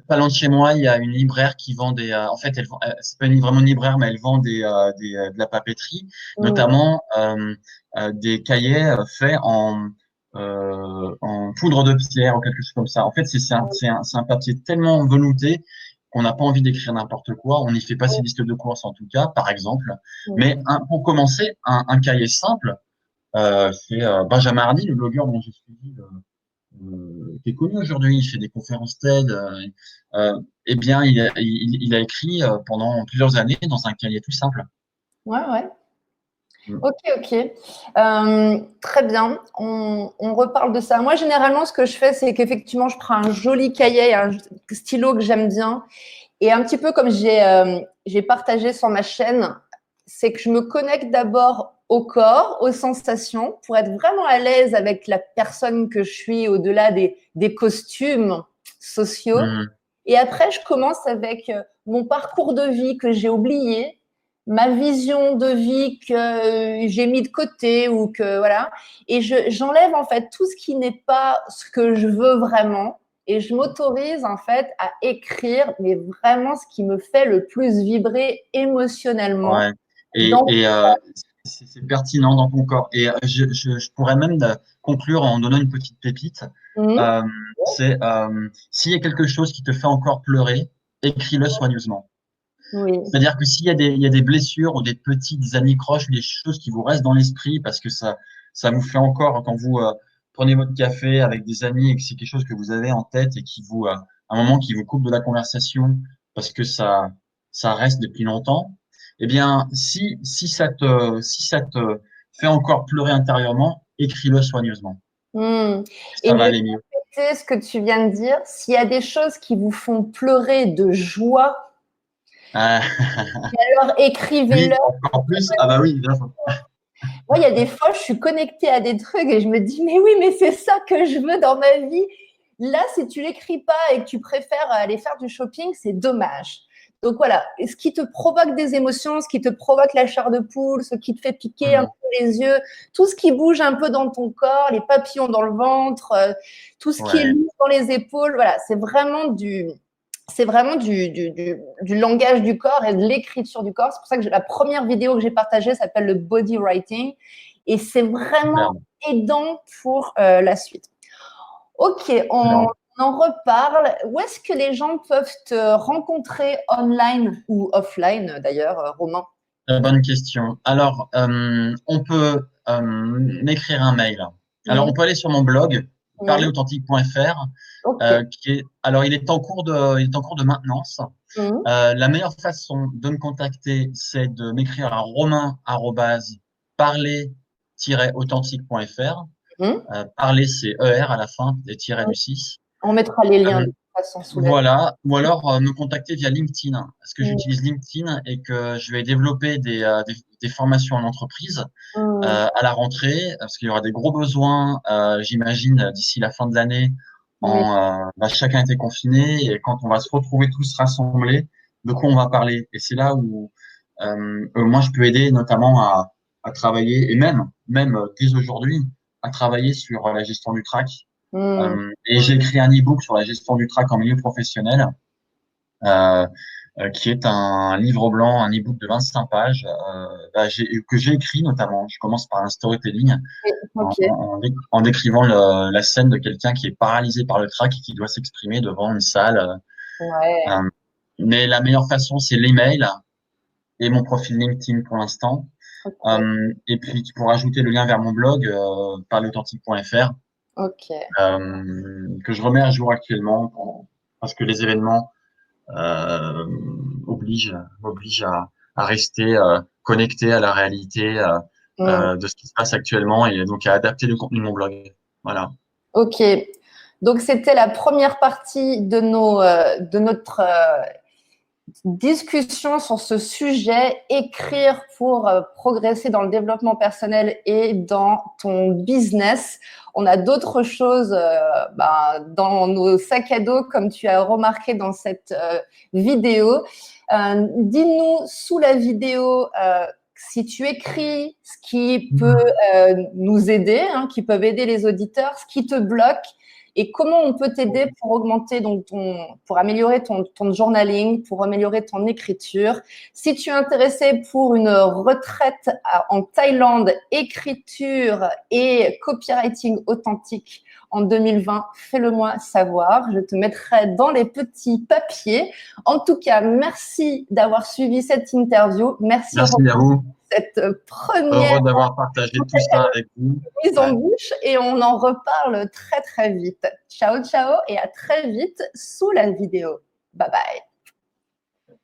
pas loin de chez moi, il y a une libraire qui vend en fait, c'est pas vraiment une libraire, mais elle vend de la papeterie, Mm. notamment des cahiers faits en poudre de pierre ou quelque chose comme ça. En fait, c'est un papier tellement velouté qu'on n'a pas envie d'écrire n'importe quoi. On y fait pas ses listes de courses en tout cas, par exemple. Mm. Mais pour commencer, un cahier simple, c'est Benjamin Hardy, le blogueur dont j'ai suivi qui est connu aujourd'hui, il fait des conférences TED. Eh bien, il a écrit pendant plusieurs années dans un cahier tout simple. Ouais, ouais. Mm. Ok, ok. Très bien. On reparle de ça. Moi, généralement, ce que je fais, c'est qu'effectivement, je prends un joli cahier, un stylo que j'aime bien. Et un petit peu comme j'ai partagé sur ma chaîne, c'est que je me connecte d'abord au corps, aux sensations, pour être vraiment à l'aise avec la personne que je suis au-delà des costumes sociaux. Mm. Et après, je commence avec mon parcours de vie que j'ai oublié, ma vision de vie que j'ai mis de côté ou que voilà. Et j'enlève en fait tout ce qui n'est pas ce que je veux vraiment. Et je m'autorise en fait à écrire, mais vraiment ce qui me fait le plus vibrer émotionnellement. Ouais. Et, Dans... et c'est pertinent dans ton corps. Et je pourrais même conclure en donnant une petite pépite. Mhm. Euh, s'il y a quelque chose qui te fait encore pleurer, écris-le soigneusement. Oui. C'est-à-dire que il y a des blessures ou des petites anicroches ou des choses qui vous restent dans l'esprit parce que ça vous fait encore, quand vous prenez votre café avec des amis et que c'est quelque chose que vous avez en tête et à un moment qui vous coupe de la conversation parce que ça reste depuis longtemps, eh bien, si ça te fait encore pleurer intérieurement, écris-le soigneusement. Mhm. Et Ça je va vais aller mieux. répéter ce que tu viens de dire. S'il y a des choses qui vous font pleurer de joie, Ah, alors écrivez-le. oui, encore plus. Ah bah oui, bien sûr. Moi, il y a des fois, je suis connectée à des trucs et je me dis, mais oui, mais c'est ça que je veux dans ma vie. Là, si tu l'écris pas et que tu préfères aller faire du shopping, c'est dommage. Donc voilà, ce qui te provoque des émotions, ce qui te provoque la chair de poule, ce qui te fait piquer un Mm. peu les yeux, tout ce qui bouge un peu dans ton corps, les papillons dans le ventre, tout ce qui est Ouais, lourd dans les épaules, voilà, c'est vraiment du langage du corps et de l'écriture du corps. C'est pour ça que la première vidéo que j'ai partagée s'appelle le body writing et c'est vraiment superbe. aidant pour la suite. Ok, Excellent. on en reparle. Où est-ce que les gens peuvent te rencontrer online ou offline d'ailleurs, Romain? Bonne question. Alors, on peut m'écrire un mail. Alors, Mhm, on peut aller sur mon blog, mhm, parlerauthentique.fr, ok. alors, il est en cours de maintenance. Mhm, La meilleure façon de me contacter, c'est de m'écrire à romain@parler-authentique.fr. mhm. Parler, c'est ER à la fin, et tiret du 6. On mettra les liens de toute façon sous la. Voilà, ou alors me contacter via LinkedIn, parce que Mhm, j'utilise LinkedIn et que je vais développer des formations en entreprise mhm. à la rentrée, parce qu'il y aura des gros besoins, j'imagine, d'ici la fin de l'année, Oui, chacun était confiné, et quand on va se retrouver tous rassemblés, de quoi on va parler. Et c'est là où moi je peux aider notamment à travailler, et même dès aujourd'hui, à travailler sur la gestion du trac. mhm. Et j'ai écrit un e-book sur la gestion du trac en milieu professionnel. Euh, qui est un livre blanc, un e-book de 25 pages que j'ai écrit notamment. Je commence par un storytelling Oui, ok. en décrivant la scène de quelqu'un qui est paralysé par le trac et qui doit s'exprimer devant une salle. Ouais. Mais la meilleure façon, c'est l'email et mon profil LinkedIn pour l'instant. Ok. Et puis, pour ajouter le lien vers mon blog, parleauthentique.fr, Ok. que je remets à jour actuellement parce que les événements euh, m'obligent à rester connecté à la réalité Hmm. de ce qui se passe actuellement et donc à adapter le contenu de mon blog. Voilà. Ok. Donc, c'était la première partie de notre discussion sur ce sujet, écrire pour progresser dans le développement personnel et dans ton business. On a d'autres choses dans nos sacs à dos, comme tu as remarqué dans cette vidéo. Dis-nous sous la vidéo si tu écris ce qui peut nous aider, hein, qui peuvent aider les auditeurs, ce qui te bloque et comment on peut t'aider pour augmenter donc pour améliorer ton journaling, pour améliorer ton écriture. Si tu es intéressé pour une retraite en Thaïlande, écriture et copywriting authentique en 2020, fais-le moi savoir. Je te mettrai dans les petits papiers. En tout cas, merci d'avoir suivi cette interview. Merci Merci à Romain vous. pour cette première Heureux d'avoir partagé tout ça avec vous. mise en Ouais. bouche et on en reparle très très vite. Ciao ciao et à très vite sous la vidéo. Bye bye.